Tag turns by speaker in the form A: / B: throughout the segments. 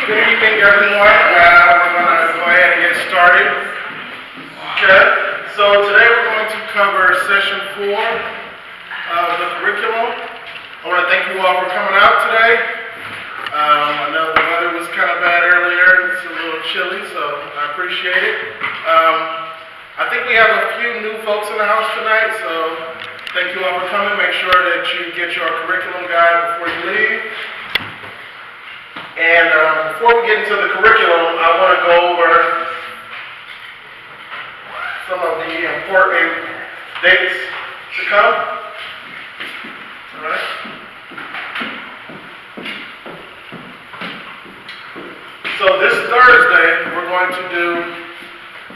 A: Good evening, everyone. We're going to go ahead and get started. Okay, so today we're going to cover session 4 of the curriculum. I want to thank you all for coming out today. I know the weather was kind of bad earlier. It's a little chilly, so I appreciate it. I think we have a few new folks in the house tonight, so thank you all for coming. Make sure that you get your curriculum guide before you leave. And before we get into the curriculum, I want to go over some of the important dates to come. All right. So this Thursday, we're going to do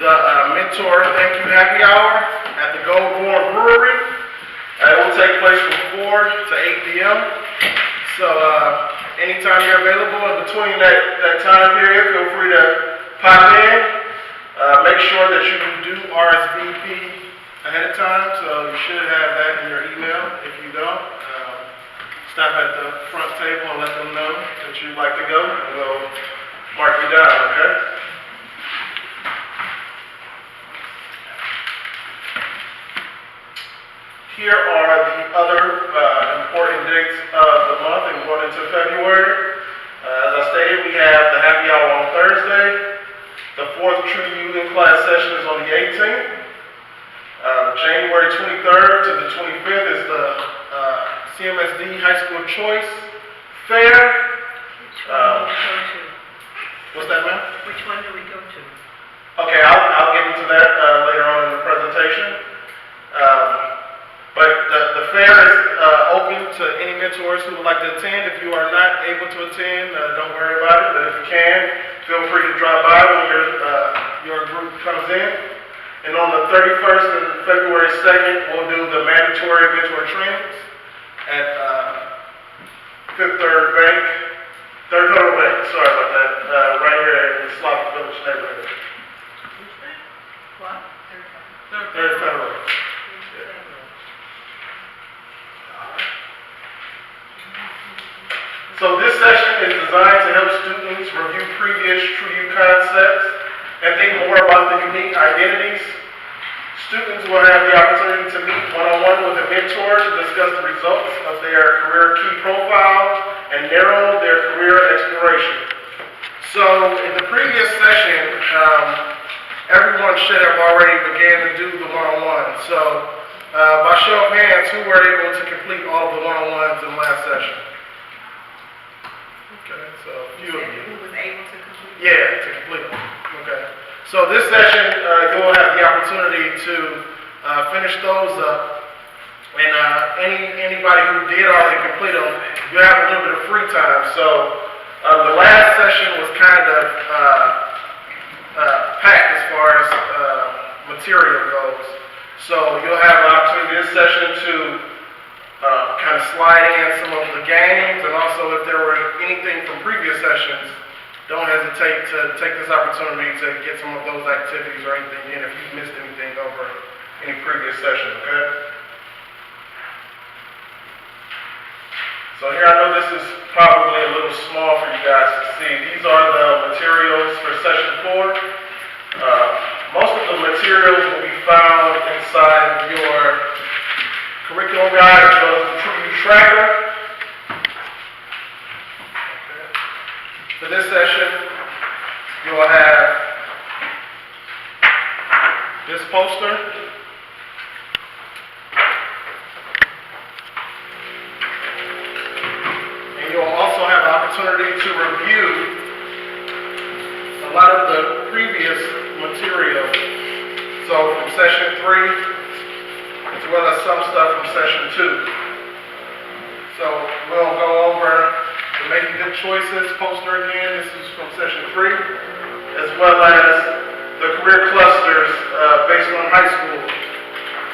A: the Mentor Thank You Happy Hour at the Gold Born Brewery. It will take place from 4 to 8 p.m. So anytime you're available in between that time period, feel free to pop in. Make sure that you do RSVP ahead of time, so you should have that in your email. If you don't, stop at the front table and let them know that you'd like to go, and we'll mark you down, okay? Here are the other important dates of the month and going into February. As I stated, we have the happy hour on Thursday. The 4th True2U class session is on the 18th. January 23rd to the 25th is the CMSD High School Choice Fair. What's that, ma'am?
B: Which one do we go to?
A: Okay, I'll get into that later on in the presentation. But the fair is open to any mentors who would like to attend. If you are not able to attend, don't worry about it. But if you can, feel free to drop by when your group comes in. And on the 31st and February 2nd, we'll do the mandatory mentor trainings at Fifth Third Federal Bank. Sorry about that. Right here in the Slough Village neighborhood.
B: Which bank? What?
A: Third Federal. So this session is designed to help students review previous True2U concepts and think more about the unique identities. Students will have the opportunity to meet one-on-one with a mentor to discuss the results of their career key profile and narrow their career exploration. So in the previous session, everyone should have already began to do the one-on-one. So by show of hands, who were able to complete all of the one-on-ones in the last session? Okay, so a few of you.
B: Who was able to complete?
A: Yeah, to complete them. Okay. So this session, you'll have the opportunity to finish those up. And anybody who did already complete them, you have a little bit of free time. So the last session was kind of packed as far as material goes. So you'll have an opportunity this session to kind of slide in some of the games, and also if there were anything from previous sessions, don't hesitate to take this opportunity to get some of those activities or anything in if you've missed anything over any previous session, okay? So here, I know this is probably a little small for you guys to see. These are the materials for session 4. Most of the materials will be found inside of your curriculum guide as well as the True2U tracker. Okay. For this session, you will have this poster. And you'll also have the opportunity to review a lot of the previous material. So from session 3, as well as some stuff from session 2. So we'll go over the Making Good Choices poster again. This is from session 3, as well as the career clusters based on high school.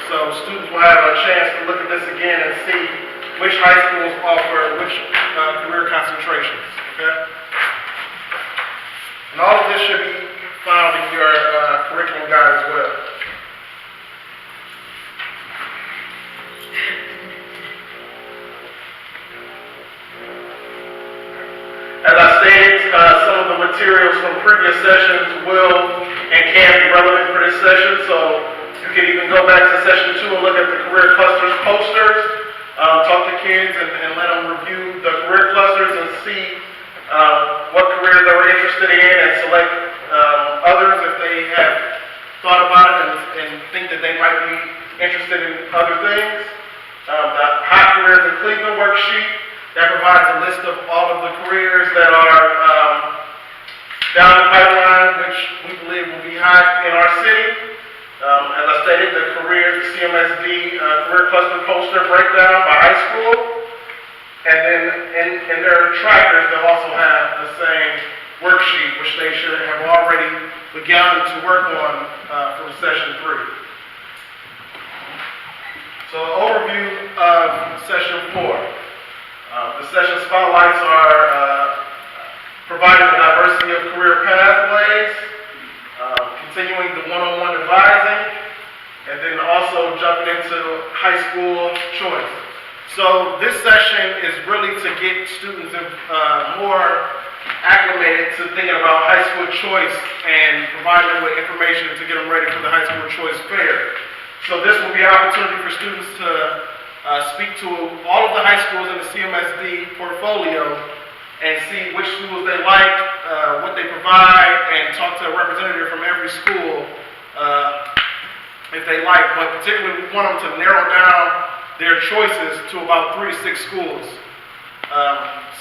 A: So students will have a chance to look at this again and see which high schools offer which career concentrations. Okay? And all of this should be found in your curriculum guide as well. As I stated, some of of the materials from previous sessions will and can be relevant for this session, so you can even go back to session 2 and look at the career clusters posters, talk to kids and let them review the career clusters and see what careers they were interested in and select others if they have thought about it and think that they might be interested in other things. The Hot Careers in Cleveland worksheet that provides a list of all of the careers that are down the pipeline, which we believe will be hot in our city. As I stated, the CMSD career cluster poster breakdown by high school. And then in their trackers, they'll also have the same worksheet, which they should have already begun to work on from session 3. So an overview of session 4. The session spotlights are providing the diversity of career pathways, continuing the one-on-one advising, and then also jumping into high school choice. So this session is really to get students more acclimated to thinking about high school choice and providing them with information to get them ready for the high school choice fair. So this will be an opportunity for students to speak to all of the high schools in the CMSD portfolio and see which schools they like, what they provide, and talk to a representative from every school if they like. But particularly, we want them to narrow down their choices to about 3 to 6 schools.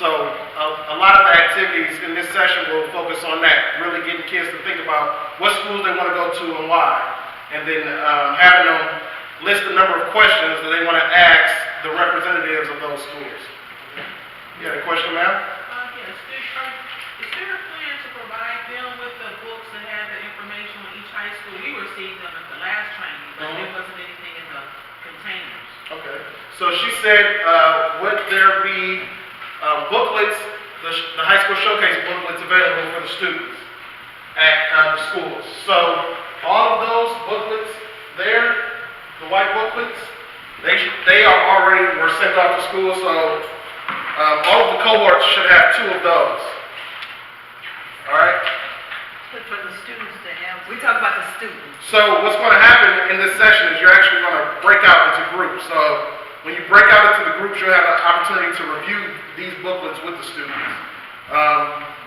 A: So a lot of the activities in this session will focus on that, really getting kids to think about what schools they want to go to and why, and then having them list the number of questions that they want to ask the representatives of those schools. You got a question, ma'am?
C: Yes. Is there a plan to provide them with the books that have the information on each high school? We received them at the last training, but there wasn't anything in the containers.
A: Okay. So she said, would there be booklets, the high school showcase booklets available for the students at the schools? So all of those booklets there, the white booklets, they were sent off to school, so all of the cohorts should have 2 of those. All right?
B: But for the students to have, we talk about the students.
A: So what's going to happen in this session is you're actually going to break out into groups. So when you break out into the groups, you'll have an opportunity to review these booklets with the students.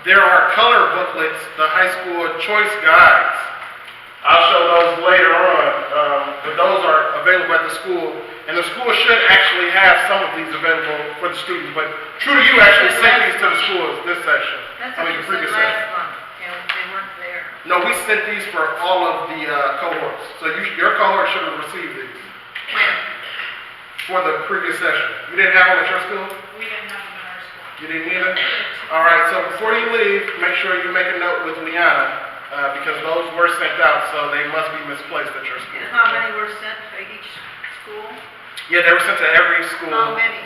A: There are color booklets, the high school choice guides. I'll show those later on, but those are available at the school. And the school should actually have some of these available for the students, but True2U actually sent these to the schools this session.
B: That's what you said last month, and they weren't there.
A: No, we sent these for all of the cohorts. So your cohort should have received these
B: When?
A: for the previous session. You didn't have them at your school?
C: We didn't have them in our school.
A: You didn't either? All right, so before you leave, make sure you make a note with Liana, because those were sent out, so they must be misplaced at your school.
B: And how many were sent to each school?
A: Yeah, they were sent to every school.
B: How many?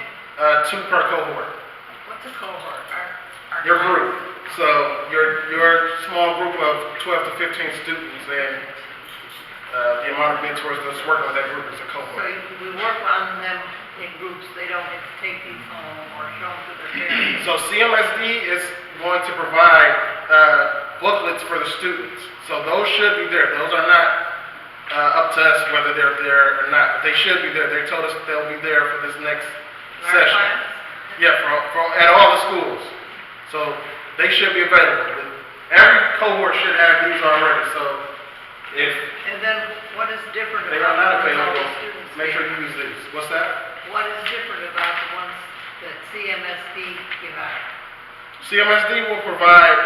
A: 2 per cohort.
B: What's a cohort? Our
A: Your group. So your small group of 12 to 15 students, and the amount of mentors that's working with that group is a
B: So
A: cohort.
B: we work on them in groups. They don't have to take these home or show them to their parents.
A: So CMSD is going to provide booklets for the students. So those should be there. Those are not up to us whether they're there or not, but they should be there. They told us they'll be there for this next
B: Our
A: session.
B: class?
A: Yeah, at all the schools. So they should be available. Every cohort should have these already. So if
B: And then what is different
A: they are
B: about
A: not
B: the ones all
A: available,
B: the students
A: make sure
B: get?
A: you use these. What's that?
B: What is different about the ones that CMSD give out?
A: CMSD will provide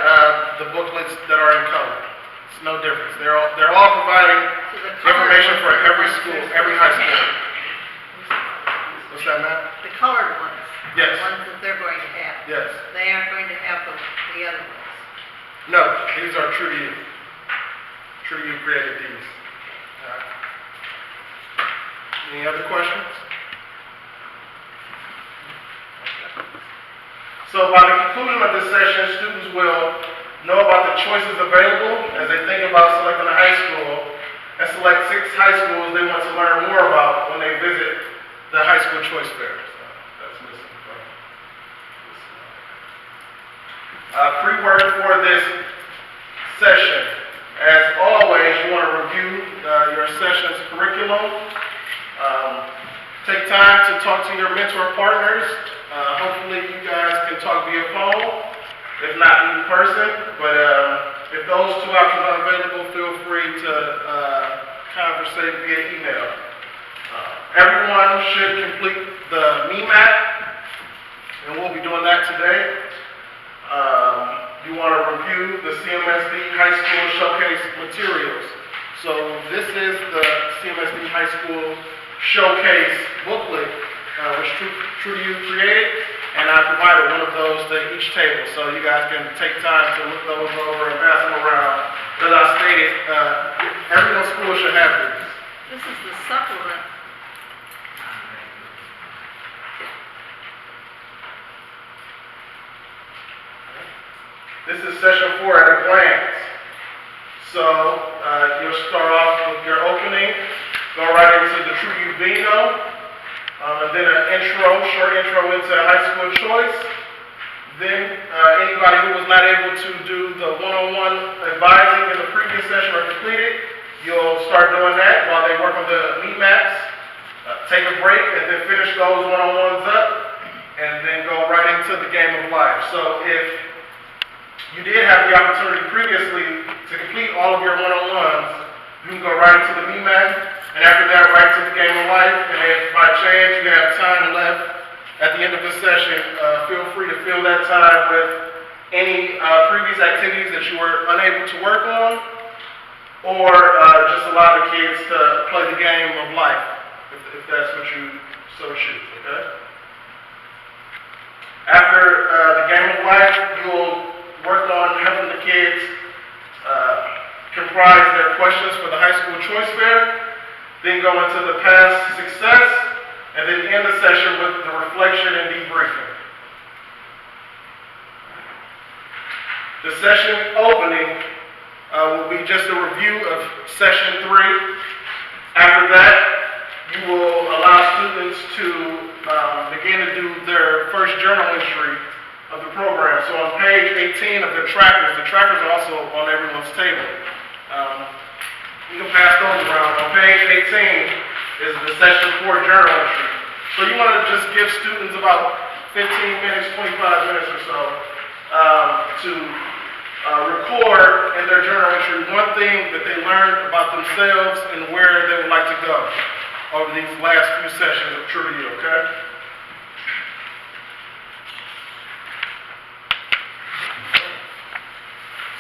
A: the booklets that are in color. It's no difference. They're all providing
B: So the colored
A: information
B: ones
A: for
B: are the
A: every
B: ones
A: school,
B: they're
A: every
B: supposed
A: high
B: to
A: school.
B: have.
A: What's that, Matt?
B: The colored ones.
A: Yes.
B: The ones that they're going to have.
A: Yes.
B: They aren't going to have the other ones.
A: No, these are True2U. True2U created these. All right. Any other questions? So by the conclusion of this session, students will know about the choices available as they think about selecting a high school and select 6 high schools they want to learn more about when they visit the high school choice fair. So that's missing from this. Pre-work for this session. As always, you want to review your session's curriculum. Take time to talk to your mentor partners. Hopefully you guys can talk via phone, if not in person. But if those two options are available, feel free to conversate via email. Everyone should complete the MEMAT, and we'll be doing that today. You want to review the CMSD High School Showcase materials. So this is the CMSD High School Showcase booklet, which True2U created, and I provided one of those to each table. So you guys can take time to look those over and pass them around. As I stated, everyone's school should have these.
B: This is the supplement.
A: This is session 4 at a glance. So you'll start off with your opening, go right into the True2U bingo, and then an short intro into high school choice. Then anybody who was not able to do the one-on-one advising in the previous session or completed, you'll start doing that while they work on the MEMATs. Take a break and then finish those one-on-ones up, and then go right into the game of life. So if you did have the opportunity previously to complete all of your one-on-ones, you can go right into the MEMAT, and after that, right to the game of life. And if by chance you have time left at the end of the session, feel free to fill that time with any previous activities that you were unable to work on, or just allow the kids to play the game of life, if that's what you so choose, okay? After the game of life, you'll work on helping the kids comprise their questions for the high school choice fair, then go into the past success, and then end the session with the reflection and debriefing. The session opening will be just a review of session 3. After that, you will allow students to begin to do their first journal entry of the program. So on page 18 of the trackers are also on everyone's table. You can pass those around. On page 18 is the session 4 journal entry. So you want to just give students about 15 minutes, 25 minutes or so to record in their journal entry one thing that they learned about themselves and where they would like to go over these last few sessions of True2U, okay?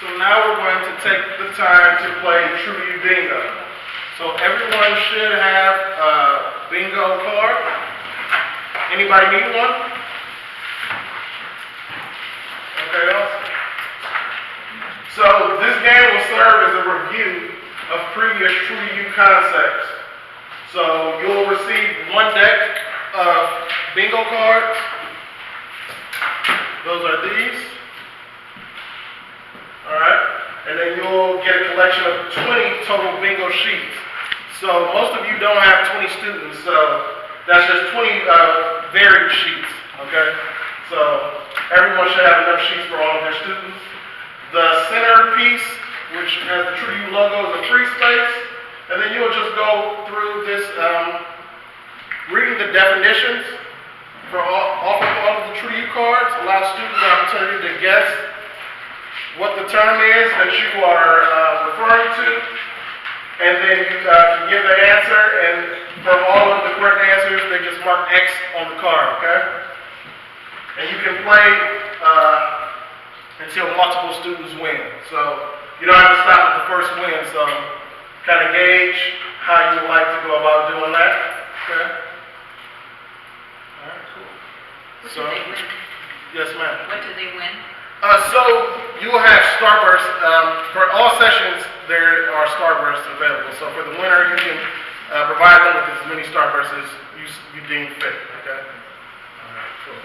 A: So now we're going to take the time to play True2U bingo. So everyone should have a bingo card. Anybody need one? Okay, awesome. So this game will serve as a review of previous True2U concepts. So you'll receive one deck of bingo cards. Those are these. Alright, and then you'll get a collection of 20 total bingo sheets. So most of you don't have 20 students, so that's just 20 varied sheets, okay? So everyone should have enough sheets for all of their students. The centerpiece, which has the True2U logo, is a free space, and then you'll just go through this, reading the definitions for all of the True2U cards, allow students the opportunity to guess what the term is that you are referring to, and then you can give the answer, and for all of the correct answers, they just mark X on the card, okay? And you can play until multiple students win. So you don't have to stop at the first win, so kind of gauge how you would like to go about doing that, okay? All right, cool.
B: What do they win?
A: Yes, ma'am.
B: What do they win?
A: So you will have Starbursts. For all sessions, there are Starbursts available. So for the winner, you can provide them with as many Starbursts as you deem fit. Okay. All right. Cool.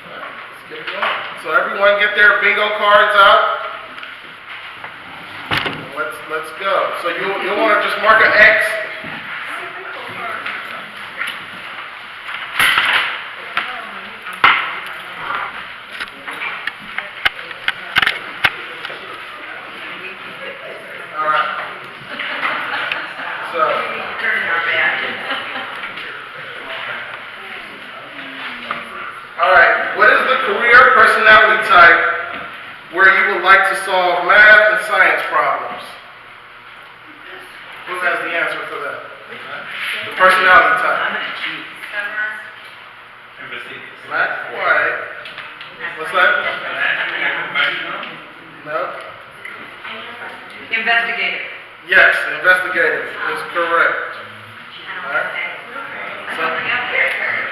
A: All right. Let's get it going. So everyone, get their bingo cards out. Let's go. So you'll want to just mark an X. All right, what is the career personality type where you would like to solve math and science problems? Who has the answer for that? The personality type. Not quite. What's that? No?
B: Investigator.
A: Yes, investigative is correct. All right. So,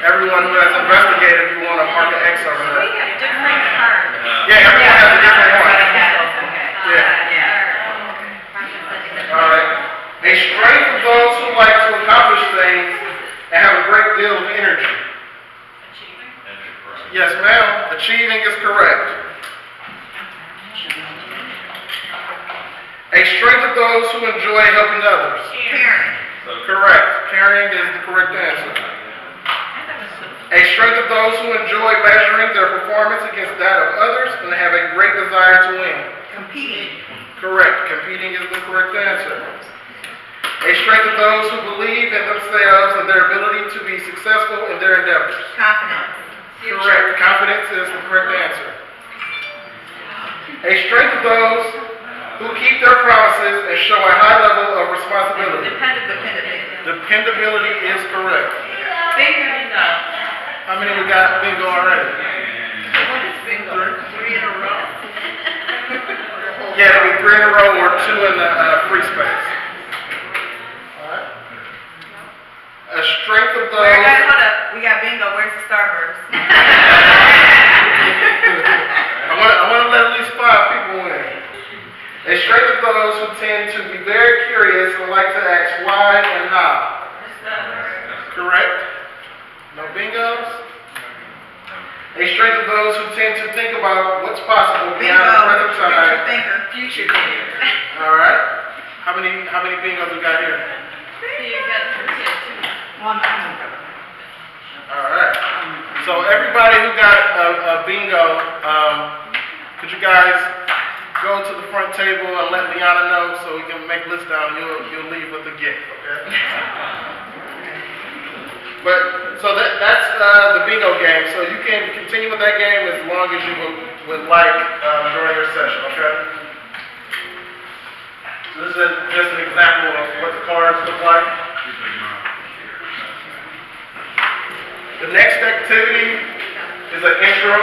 A: everyone who has investigative, you want to mark an X over
B: We
A: there.
B: have different cards.
A: Yeah, everyone has a different one. Yeah. All right. A strength of those who like to accomplish things and have a great deal of energy. Yes, ma'am. Achieving is correct. A strength of those who enjoy helping others.
B: Caring.
A: Correct. Caring is the correct answer. A strength of those who enjoy measuring their performance against that of others and have a great desire to win.
B: Competing.
A: Correct. Competing is the correct answer. A strength of those who believe in themselves and their ability to be successful in their endeavors.
B: Confidence.
A: Correct. Confidence is the correct answer. A strength of those who keep their promises and show a high level of responsibility.
B: Dependability.
A: Dependability is correct.
B: Bingo.
A: How many we got bingo already?
B: What is bingo? 3 in a row.
A: Yeah, it'll be 3 in a row or 2 in the free space. Alright. A strength of those.
B: Hold up. We got bingo. Where's the Starburst?
A: I want to let at least 5 people win. A strength of those who tend to be very curious and like to ask why and how. Correct? No bingos? A strength of those who tend to think about what's possible beyond the present time.
B: Future thinker.
A: All right. How many bingos we got here? All right. So everybody who got a bingo, could you guys go to the front table and let Liana know so we can make lists down? You'll leave with a gift, okay? But so that's the bingo game. So you can continue with that game as long as you would like during your session, okay? So this is just an example of what the cards look like. The next activity is an intro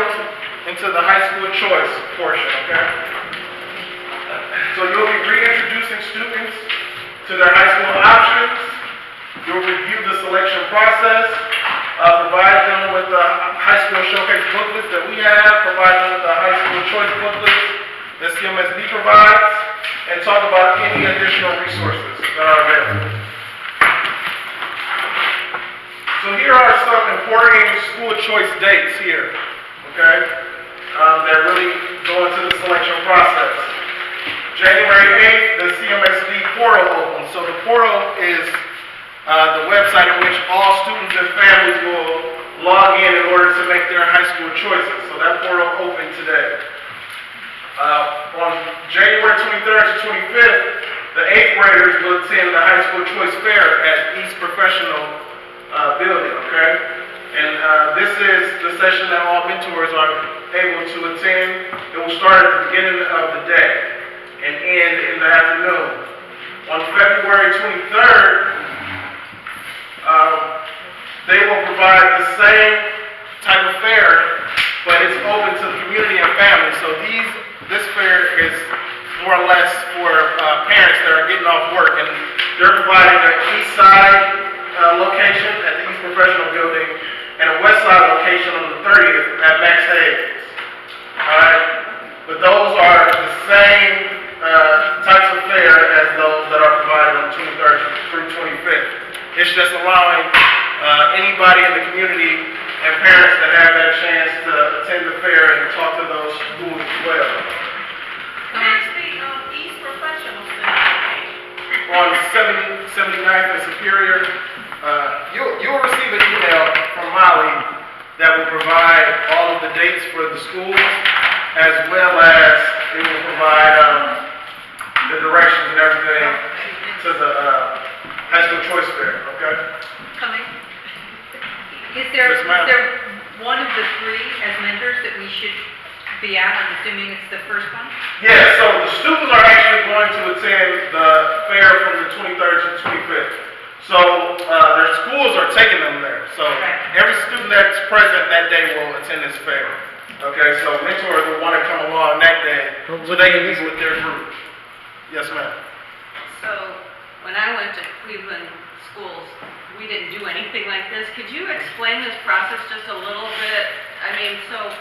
A: into the high school choice portion, okay? So you'll be reintroducing students to their high school options. You'll review the selection process, provide them with the high school showcase booklets that we have, provide them with the high school choice booklets that CMSD provides, and talk about any additional resources that are available. So here are some important school choice dates here, okay, that really go into the selection process. January 8th, the CMSD portal opens. So the portal is the website in which all students and families will log in order to make their high school choices. So that portal opened today. On January 23rd to 25th, the 8th graders will attend the high school choice fair at East Professional building, okay? And this is the session that all mentors are able to attend. It will start at the beginning of the day and end in the afternoon. On February 23rd, they will provide the same type of fair, but it's open to the community and families. So this fair is more or less for parents that are getting off work, and they're providing an east side location at the East Professional Building and a west side location on the 30th at Max Hayes. Alright? But those are the same types of fair as those that are provided on the 23rd through 25th. It's just allowing anybody in the community and parents that have that chance to attend the fair and talk to those schools as well.
C: Where's the East Professional Center?
A: On 79th and Superior, you'll receive an email from Molly that will provide all of the dates for the schools, as well as it will provide the directions and everything to the high school choice fair, okay?
B: Coming. Is there one of the 3 should be at? I'm assuming it's the first one?
A: Yeah, so the students are actually going to attend the fair from the 23rd to the 25th. So their schools are taking them there. So every student that's present that day will attend this fair. Okay, so mentors will want to come along that day so they can meet with their group. Yes, ma'am.
B: So when I went to Cleveland schools, we didn't do anything like this. Could you explain this process just a little bit? I mean, so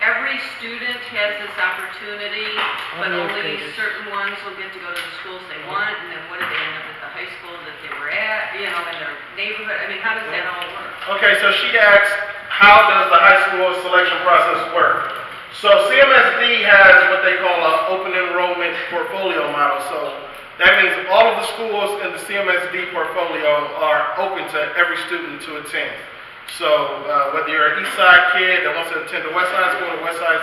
B: every student has this opportunity, but only certain ones will get to go to the schools they want, and then what do they end up at the high school that they were at, you know, in their neighborhood? I mean, how does that all work?
A: Okay, so she asked, how does the high school selection process work? So CMSD has what they call an open enrollment portfolio model. So that means all of the schools in the CMSD portfolio are open to every student to attend. So whether you're an East Side kid that wants to attend the West Side school or a West Side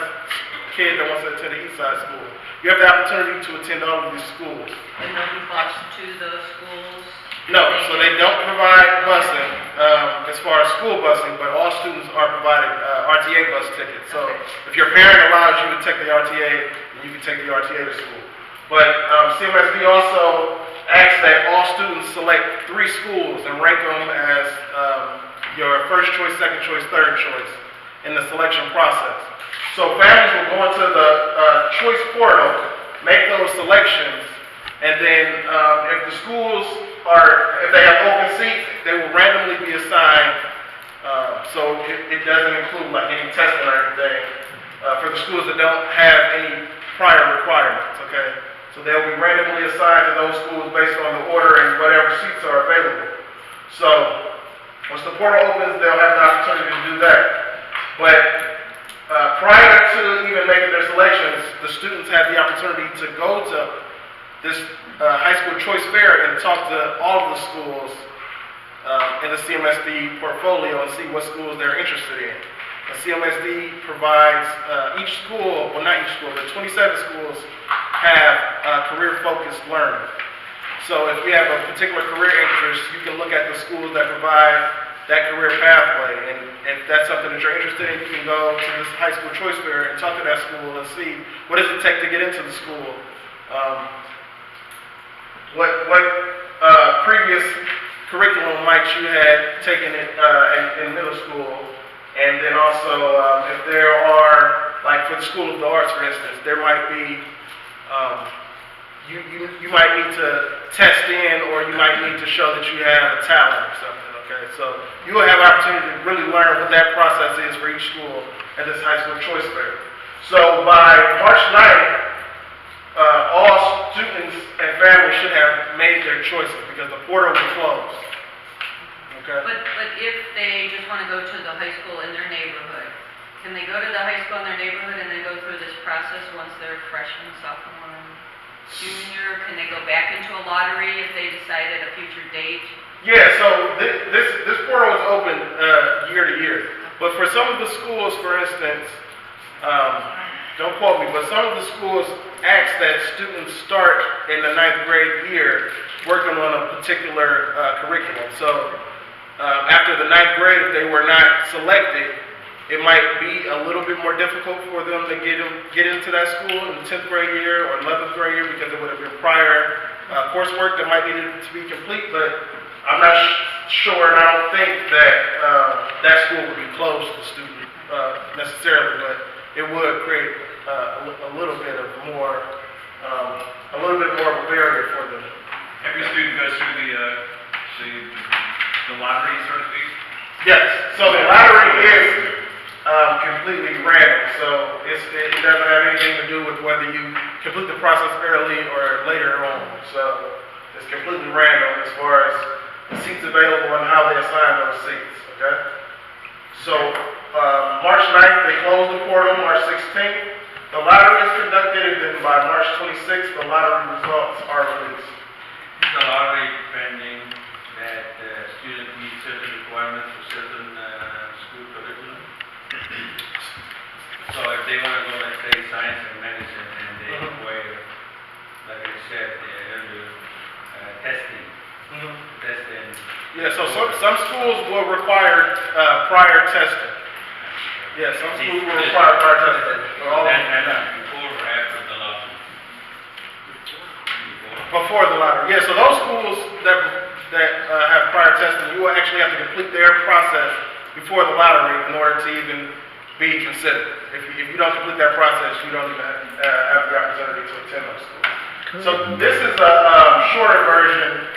A: kid that wants to attend the East Side school, you have the opportunity to attend all of these schools.
B: And they'll be bused to those schools?
A: No, so they don't provide busing as far as school busing, but all students are provided RTA bus tickets. So if your parent allows you to take the RTA, then you can take the RTA to school. But CMSD also asks that all students select 3 schools and rank them as your first choice, second choice, third choice in the selection process. So families will go into the choice portal, make those selections, and then if the schools if they have open seats, they will randomly be assigned. So it doesn't include like any testing or anything for the schools that don't have any prior requirements, okay? So they'll be randomly assigned to those schools based on the order and whatever seats are available. So once the portal opens, they'll have the opportunity to do that. But prior to even making their selections, the students have the opportunity to go to this high school choice fair and talk to all of the schools in the CMSD portfolio and see what schools they're interested in. The CMSD provides each school, well not each school, but 27 schools have career-focused learning. So if you have a particular career interest, you can look at the schools that provide that career pathway. And if that's something that you're interested in, you can go to this high school choice fair and talk to that school and see what does it take to get into the school. What previous curriculum might you had taken it in middle school, and then also if there are, like for the School of the Arts, for instance, there might be, you might need to test in, or you might need to show that you have a talent or something, okay? So you will have an opportunity to really learn what that process is for each school at this high school choice fair. So by March 9th, all students and families should have made their choices because the portal will close. Okay?
B: But if they just want to go to the high school in their neighborhood, can they go to the high school in their neighborhood and then go through this process once they're freshman, sophomore, junior? Can they go back into a lottery if they decide at a future date?
A: Yeah, so this portal is open year to year. But for some of the schools, for instance, don't quote me, but some of the schools ask that students start in the 9th grade year working on a particular curriculum. So after the 9th grade, if they were not selected, it might be a little bit more difficult for them to get into that school in the 10th grade year or 11th grade year because it would have been prior coursework that might need to be complete. But I'm not sure, and I don't think that that school would be closed to the student necessarily, but it would create a little bit more of a barrier for them.
D: Every student goes through the lottery, so to speak?
A: Yes, so the lottery is completely random, so it doesn't have anything to do with whether you complete the process early or later on. So it's completely random as far as the seats available and how they assign those seats, okay? So March 9th, they close the portal, March 16th. The lottery is conducted, and then by March 26th, the lottery results are released.
E: Is the lottery depending that students meet certain requirements for certain school curriculum? So if they want to go, let's say, science and medicine, and they require, like I said earlier, testing.
A: Yeah, so some schools will require prior testing. Yeah, some schools will require prior testing. All of them.
E: And before or after the lottery?
A: Before the lottery, yeah, so those schools that have prior testing, you will actually have to complete their process before the lottery in order to even be considered. If you don't complete that process, you don't even have the opportunity to attend those schools. So this is a shorter version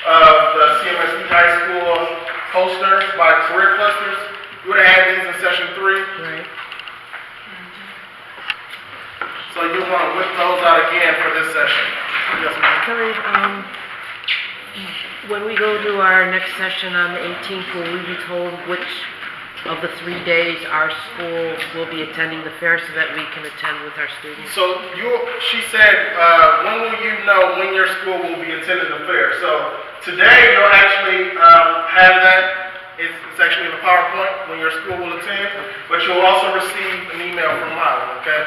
A: of the CMSD High School poster by career clusters. You would have had these in session 3.
F: Right.
A: So you want to whip those out again for this session. Yes, ma'am.
F: Kelly, when we go to our next session on the 18th, will we be told which of the 3 days our school will be attending the fair so that we can attend with our students?
A: So she said, when will you know when your school will be attending the fair? So today you'll actually have that. It's actually in the PowerPoint when your school will attend, but you'll also receive an email from Molly, okay?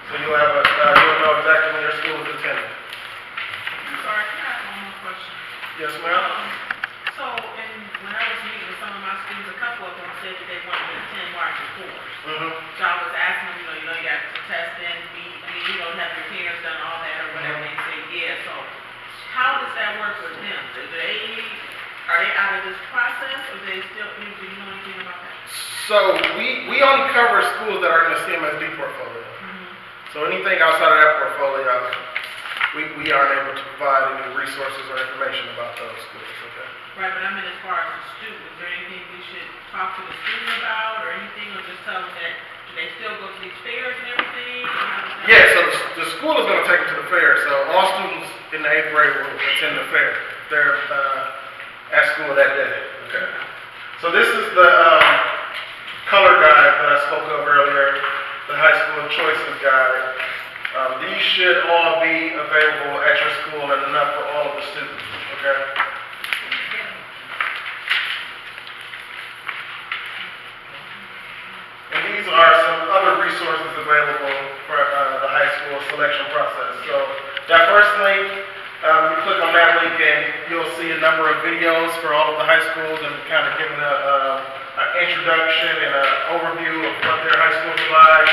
A: So you'll have you'll know exactly when your school is attending.
C: I'm sorry, can I ask one more question?
A: Yes, ma'am?
C: So, when I was meeting with some of my students, a couple of them said that they wanted to attend marching course.
A: Mm-hmm.
C: So I was asking them, you got to test in, have your parents done all that or whatever, they say, yeah, so how does that work with them? Are they out of this process, or do you know anything about that?
A: So we only cover schools that are in the CMSD portfolio. So anything outside of that portfolio, we aren't able to provide any resources or information about those schools, okay?
C: Right, but I mean as far as the student, is there anything we should talk to the student about or anything, or just tell them that do they still go to these fairs and everything?
A: Yeah, so the school is going to take them to the fair, so all students in the 8th grade will attend the fair. They're at school that day, okay? So this is the color guide that I spoke of earlier, the high school choices guide. These should all be available at your school and enough for all of the students, okay? And these are some other resources available for the high school selection process. So that first link, you click on that link and you'll see a number of videos for all of the high schools and kind of giving an introduction and an overview of what their high school provides.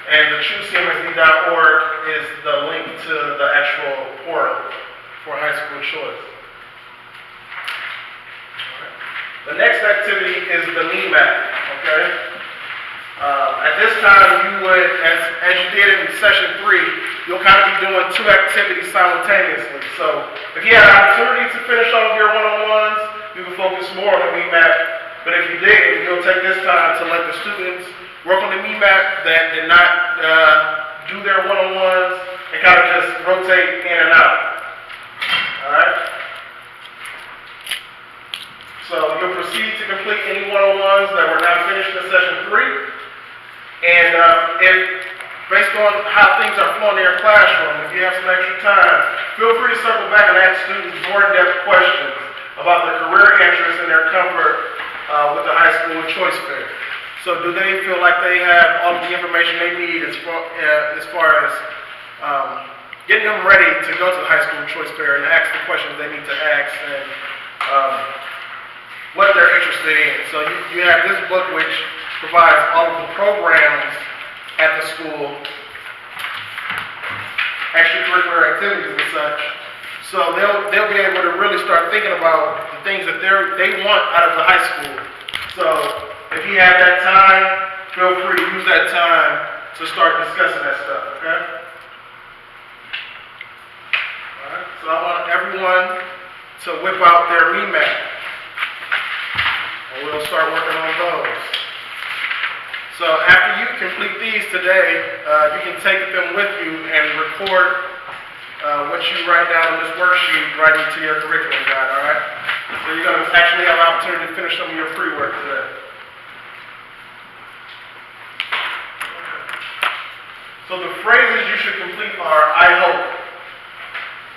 A: And the TrueCMSD.org is the link to the actual portal for high school choice. The next activity is the me map, okay? At this time, you would, as you did in session 3, you'll kind of be doing 2 activities simultaneously. So if you had an opportunity to finish all of your one-on-ones, you can focus more on the me map. But if you didn't, you'll take this time to let the students work on the me map that did not do their one-on-ones and kind of just rotate in and out. All right? So you'll proceed to complete any one-on-ones that were not finished in session 3. And if, based on how things are flowing in your classroom, if you have some extra time, feel free to circle back and ask students more in-depth questions about their career interests and their comfort with the high school choice fair. So do they feel like they have all of the information they need as far as getting them ready to go to the high school choice fair and ask the questions they need to ask and what they're interested in. So you have this book which provides all of the programs at the school, extracurricular activities and such. So they'll be able to really start thinking about the things that they want out of the high school. So if you have that time, feel free to use that time to start discussing that stuff, okay? All right, so I want everyone to whip out their me map. And we'll start working on those. So after you complete these today, you can take them with you and record what you write down on this worksheet right into your curriculum guide, all right? So you're going to actually have an opportunity to finish some of your pre-work today. So the phrases you should complete are, I hope.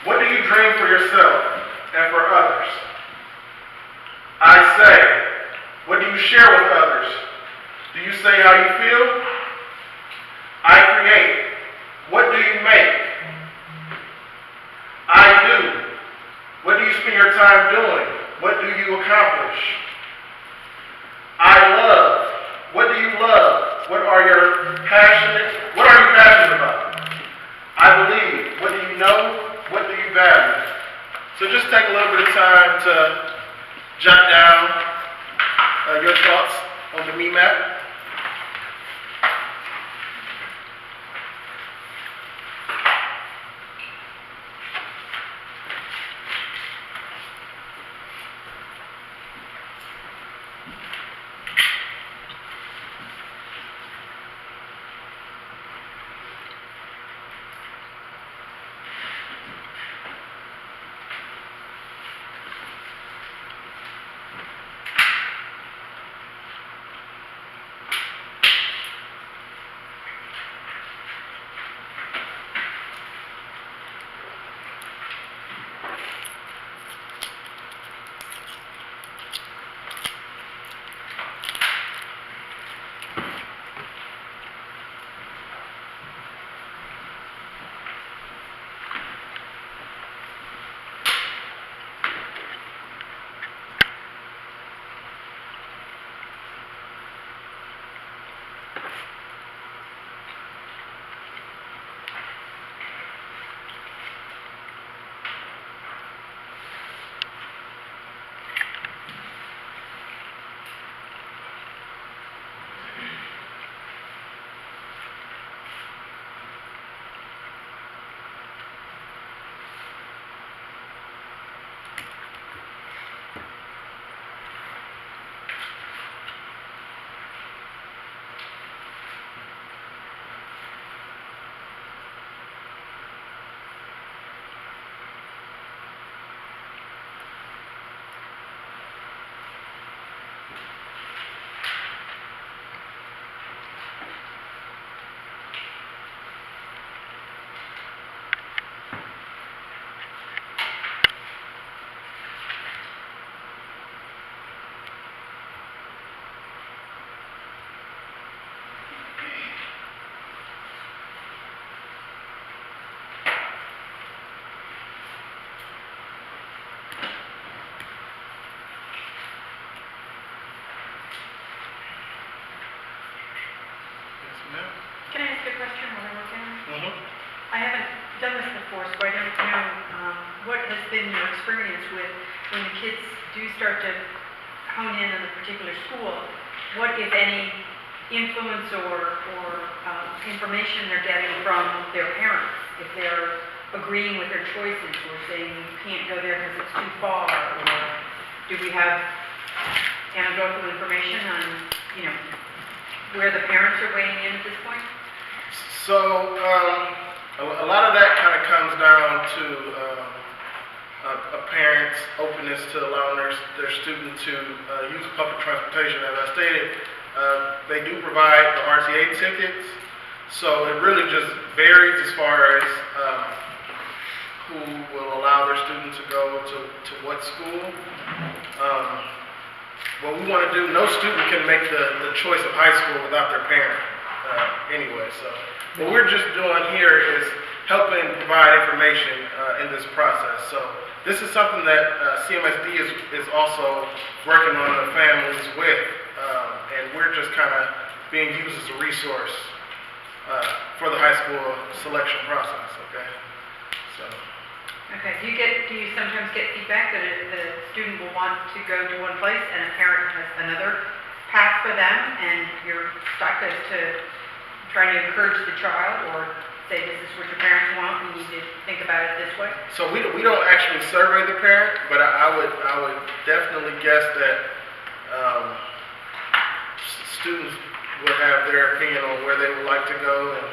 A: What do you dream for yourself and for others? I say. What do you share with others? Do you say how you feel? I create. What do you make? I do. What do you spend your time doing? What do you accomplish? I love. What do you you're passionate. What are you passionate about? I believe. What do you know? What do you value? So just take a little bit of time to jot down your thoughts on the me map.
G: Can I ask a question while we're looking?
A: Mm-hmm.
G: I haven't done this before, so I don't know, what has been your experience with when the kids do start to hone in on a particular school? What, if any, influence or information they're getting from their parents? If they're agreeing with their choices or saying you can't go there because it's too far? Or do we have anecdotal information on, where the parents are weighing in at this point?
A: So a lot of that kind of comes down to a parent's openness to allowing their student to use public transportation. As I stated, they do provide the RTA tickets, so it really just varies as far as who will allow their student to go to what school. What we want to do, no student can make the choice of high school without their parent anyway. So what we're just doing here is helping provide information in this process. So this is something that CMSD is also working on the families with, and we're just kind of being used as a resource for the high school selection process, okay? So.
G: Okay, do you sometimes get feedback that the student will want to go to one place and a parent has another path for them, and you're stuck as to trying to encourage the child or say this is what your parents want, we need to think about it this way?
A: So we don't actually survey the parent, but I would definitely guess that students would have their opinion on where they would like to go, and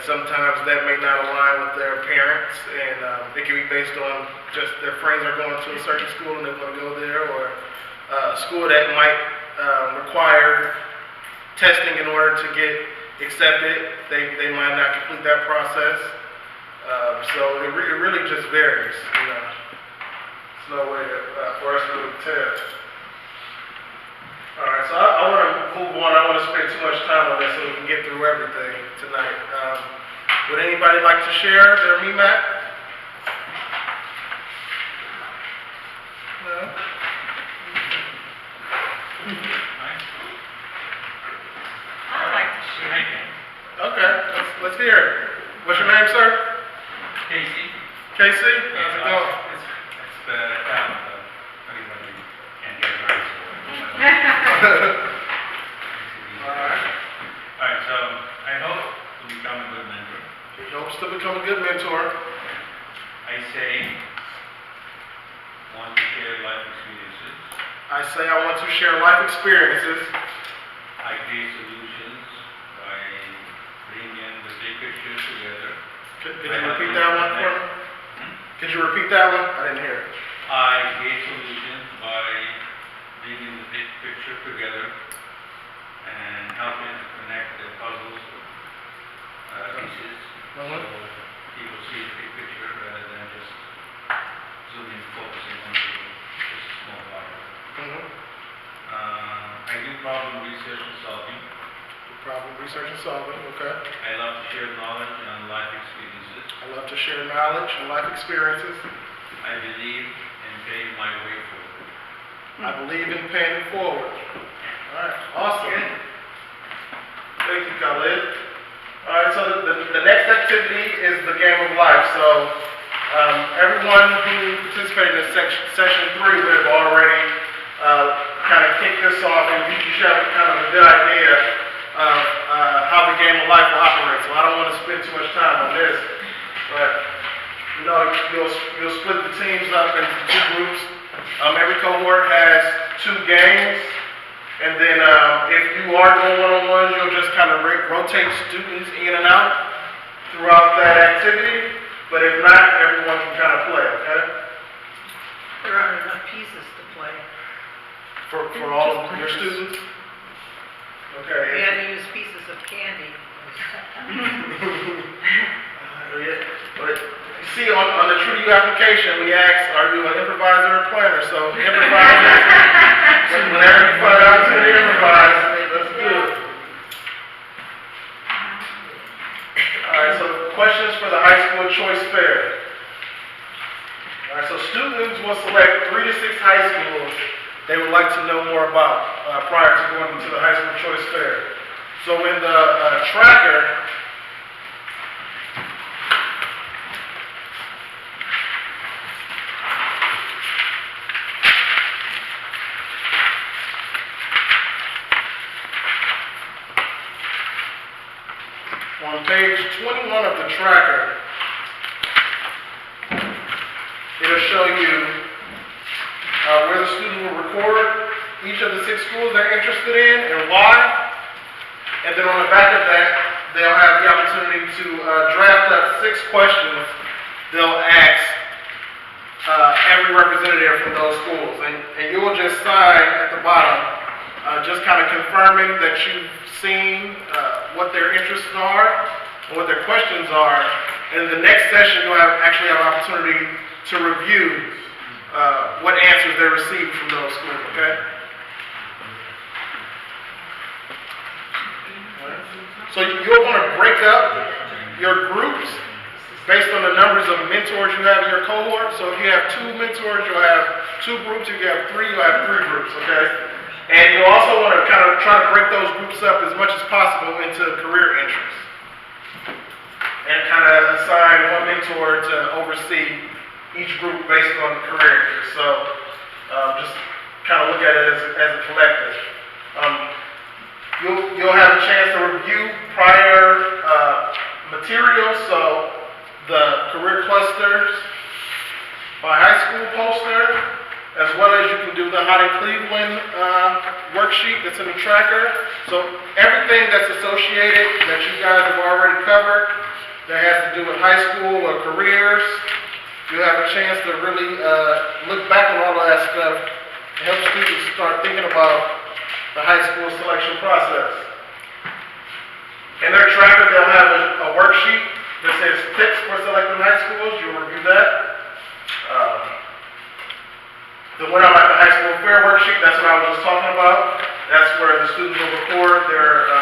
A: sometimes that may not align with their parents, and it can be based on just their friends are going to a certain school and they want to go there, or a school that might require testing in order to get accepted. They might not complete that process. So it really just varies. There's no way for us to really tell. All right, so I want to move on. I don't want to spend too much time on this so we can get through everything tonight. Would anybody like to share their me map? No?
B: I'd like to share.
E: I can.
A: Okay, let's hear it. What's your name, sir?
E: Casey?
A: Casey? How's it going?
E: It's the town, everybody can get it right. Alright, so I hope to become a good mentor.
A: He hopes to become a good mentor.
E: I say, want to share life experiences.
A: I say I want to share life experiences.
E: I create solutions by bringing the big picture together.
A: Could you repeat that one for me? Could you repeat that one? I didn't hear it.
E: I create solutions by bringing the big picture together and helping to connect the puzzles pieces so people see the big picture rather than just zooming, focusing on just a small part of it. I do problem research and solving.
A: Problem research and solving, okay.
E: I love to share knowledge and life experiences.
A: I love to share knowledge and life experiences.
E: I believe in paying my way forward.
A: I believe in paying it forward. All right, awesome. Thank you, Khalid. All right, so the next activity is the game of life. So everyone who participated in session 3 would have already kind of kicked this off, and you should have kind of a good idea of how the game of life will operate. So I don't want to spend too much time on this, but you know, you'll split the teams up into 2 groups. Every cohort has 2 games, and then if you are doing one-on-ones, you'll just kind of rotate students in and out throughout that activity. But if not, everyone can kind of play, okay?
H: There aren't enough pieces to play.
A: For all of your students?
H: We
A: Okay.
H: had to use pieces of candy.
A: Yeah, but you see, on the True2U application, we ask, are you an improviser or planner? So improvisers, whenever you find out to improvise, let's do it. All right, so questions for the high school choice fair. All right, so students will select 3 to 6 high schools they would like to know more about prior to going into the high school choice fair. So in the tracker, on page 21 of the tracker, it'll show you where the student will record each of the 6 schools they're interested in and why. And then on the back of that, they'll have the opportunity to draft up 6 questions they'll ask every representative from those schools. And you will just sign at the bottom, just kind of confirming that you've seen what their interests are and what their questions are. And in the next session, you'll actually have an opportunity to review what answers they received from those schools, okay? So you'll want to break up your groups based on the numbers of mentors you have in your cohort. So if you have 2 mentors, you'll have 2 groups. If you have 3, you'll have 3 groups, okay? And you'll also want to kind of try to break those groups up as much as possible into career interests. And kind of assign one mentor to oversee each group based on career interests. So just kind of look at it as a collective. You'll have a chance to review prior materials, so the career clusters by high school poster, as well as you can do the Hot in Cleveland worksheet that's in the tracker. So everything that's associated that you guys have already covered that has to do with high school or careers, you have a chance to really look back on all of that stuff and help students start thinking about the high school selection process. In their tracker, they'll have a worksheet that says tips for selecting high schools. You'll review that. The one about the high school fair worksheet, that's what I was just talking about. That's where the students will record their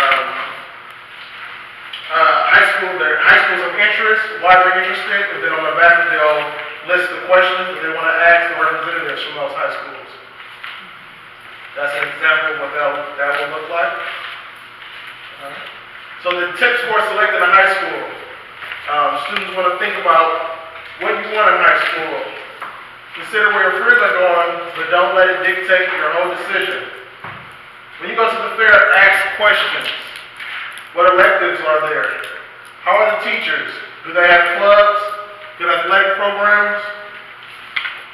A: high schools of interest, why they're interested, and then on the back they'll list the questions that they want to ask the representatives from those high schools. That's an example of what that will look like. All right. So the tips for selecting a high school. Students want to think about what you want in high school. Consider where your friends are going, but don't let it dictate your whole decision. When you go to the fair, ask questions. What electives are there? How are the teachers? Do they have clubs? Good athletic programs?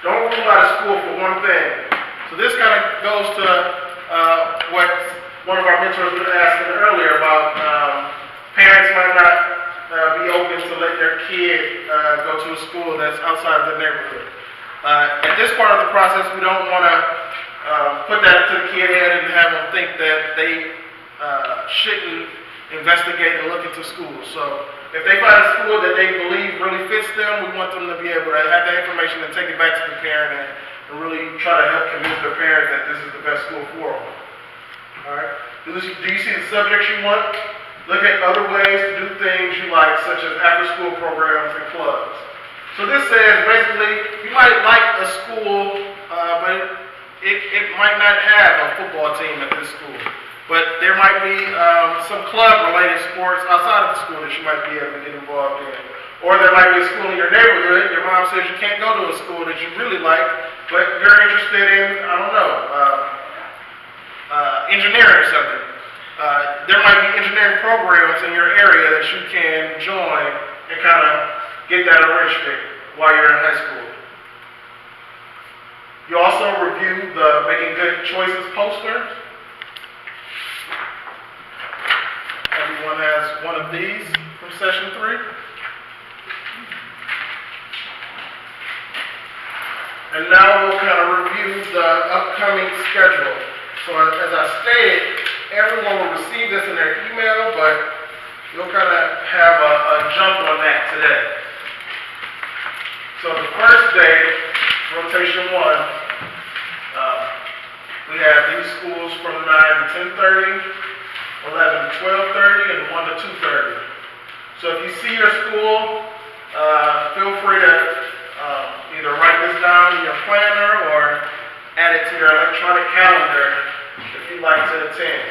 A: Don't rule out of school for one thing. So this kind of goes to what one of our mentors was asking earlier about parents might not be open to let their kid go to a school that's outside of their neighborhood. At this part of the process, we don't want to put that to the kid head and have them think that they shouldn't investigate and look into schools. So if they find a school that they believe really fits them, we want them to be able to have that information and take it back to the parent and really try to help convince their parent that this is the best school for them. All right? Do you see the subjects you want? Look at other ways to do things you like, such as after-school programs and clubs. So this says, basically, you might like a school, but it might not have a football team at this school. But there might be some club-related sports outside of the school that you might be able to get involved in. Or there might be a school in your neighborhood. Your mom says you can't go to a school that you really like, but you're interested in, I don't know, engineering or something. There might be engineering programs in your area that you can join and kind of get that enrichment while you're in high school. You also review the Making Good Choices poster. Everyone has one of these from session 3. And now we'll kind of review the upcoming schedule. So as I stated, everyone will receive this in their email, but you'll kind of have a jump on that today. So the first day, rotation 1, we have these schools from 9 to 10:30, 11 to 12:30, and 1 to 2:30. So if you see your school, feel free to either write this down in your planner or add it to your electronic calendar if you'd like to attend.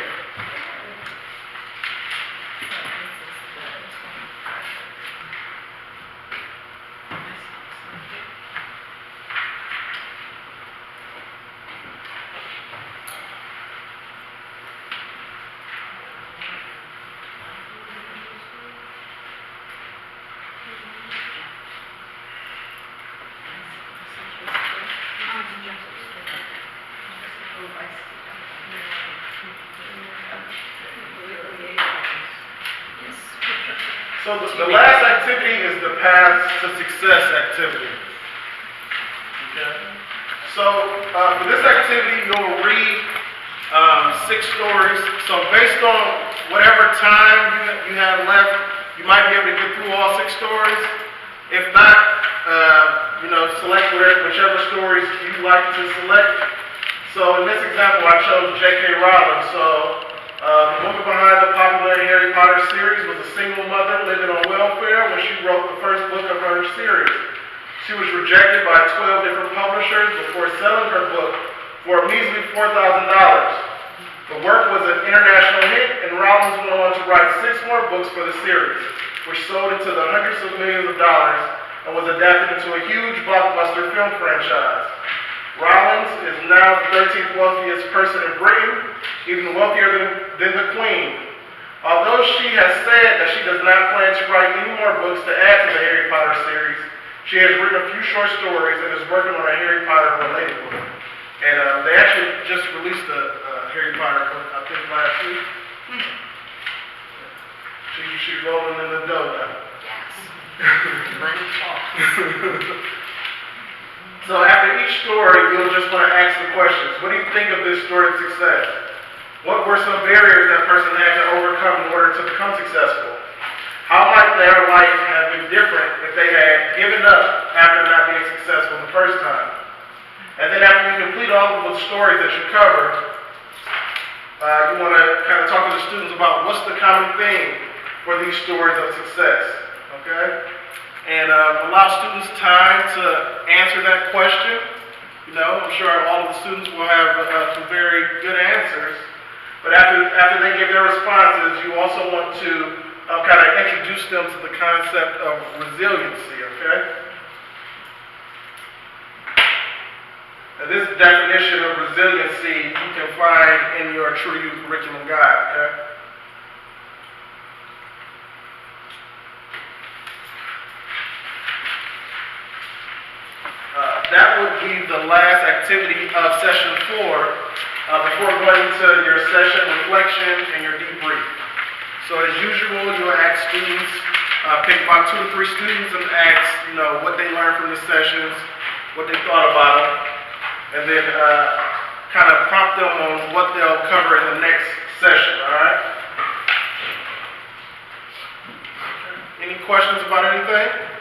A: So the last activity is the Path to Success activity. Okay. So for this activity, you'll read 6 stories. So based on whatever time you have left, you might be able to get through all 6 stories. If not, select whichever stories you like to select. So in this example, I chose J.K. Rowling. So the woman behind the popular Harry Potter series was a single mother living on welfare when she wrote the first book of her series. She was rejected by 12 different publishers before selling her book for a measly $4,000. The work was an international hit, and Rowling went on to write 6 more books for the series, which sold into the hundreds of millions of dollars and was adapted into a huge blockbuster film franchise. Rowling is now the 13th wealthiest person in Britain, even wealthier than the Queen. Although she has said that she does not plan to write any more books to add to the Harry Potter series, she has written a few short stories and is working on a Harry Potter related book. And they actually just released a Harry Potter book, I think last week. She's rolling in the dough now.
B: Money talks.
A: So after each story, you'll just want to ask the questions. What do you think of this story's success? What were some barriers that person had to overcome in order to become successful? How might their life have been different if they had given up after not being successful the first time? And then after you complete all of the stories that you cover, you want to kind of talk to the students about what's the common theme for these stories of success, okay? And allow students time to answer that question. I'm sure all of the students will have some very good answers. But after they give their responses, you also want to kind of introduce them to the concept of resiliency, okay? Now, this definition of resiliency you can find in your True2U curriculum guide, okay? That would be the last activity of session 4 before going into your session reflection and your debrief. So as usual, you'll ask students, pick about 2 to 3 students and ask, what they learned from the sessions, what they thought about them, and then kind of prompt them on what they'll cover in the next session, all right? Any questions about anything?